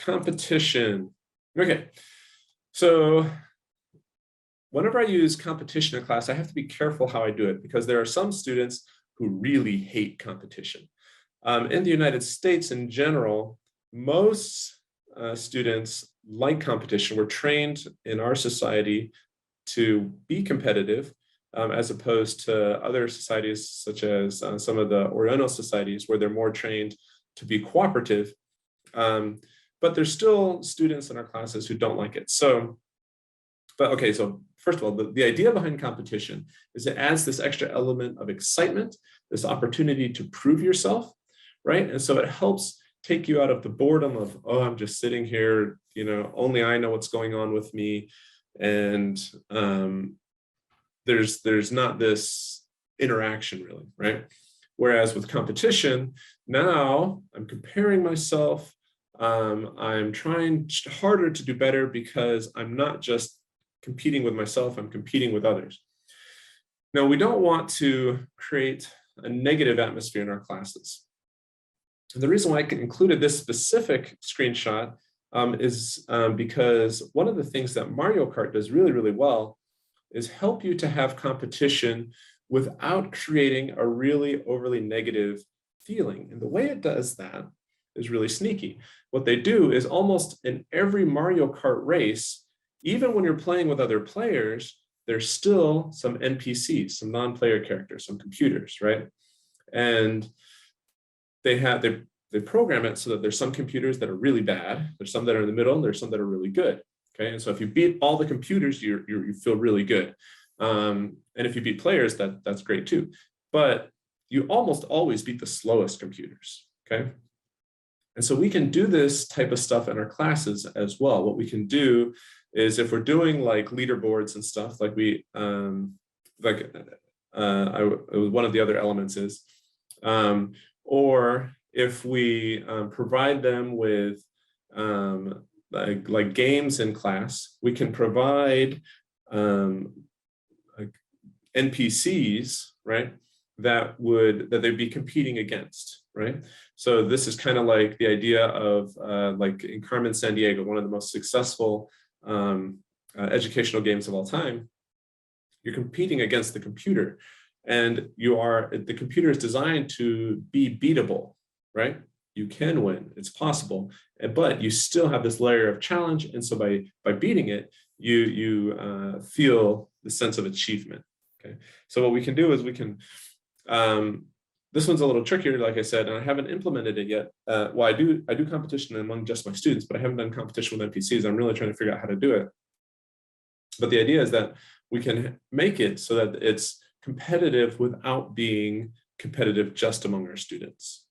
competition. Okay, so whenever I use competition in class, I have to be careful how I do it because there are some students who really hate competition. In the United States in general, most students like competition. We're trained in our society to be competitive as opposed to other societies such as some of the Oriental societies where they're more trained to be cooperative. But there's still students in our classes who don't like it. So first of all, the idea behind competition is it adds this extra element of excitement, this opportunity to prove yourself, right? And so it helps take you out of the boredom of, oh, I'm just sitting here, only I know what's going on with me. And there's not this interaction really, right? Whereas with competition, now I'm comparing myself. I'm trying harder to do better because I'm not just competing with myself, I'm competing with others. Now, we don't want to create a negative atmosphere in our classes. And the reason why I included this specific screenshot is because one of the things that Mario Kart does really, really well is help you to have competition without creating a really overly negative feeling. And the way it does that is really sneaky. What they do is almost in every Mario Kart race, even when you're playing with other players, there's still some NPCs, some non-player characters, some computers, right? And they program it so that there's some computers that are really bad, there's some that are in the middle, and there's some that are really good. Okay, and so if you beat all the computers, you feel really good. And if you beat players, that's great too. But you almost always beat the slowest computers. Okay. And so we can do this type of stuff in our classes as well. What we can do is if we're doing like leaderboards and stuff, like one of the other elements is, or if we provide them with like games in class, we can provide like NPCs, right? That they'd be competing against, right? So this is kind of like the idea of like in Carmen Sandiego, one of the most successful educational games of all time. You're competing against the computer, and the computer is designed to be beatable, right? You can win, it's possible, but you still have this layer of challenge. And so by beating it, you feel the sense of achievement. Okay, so what we can do is we can. This one's a little trickier, like I said, and I haven't implemented it yet. Well, I do competition among just my students, but I haven't done competition with NPCs. I'm really trying to figure out how to do it. But the idea is that we can make it so that it's competitive without being competitive just among our students.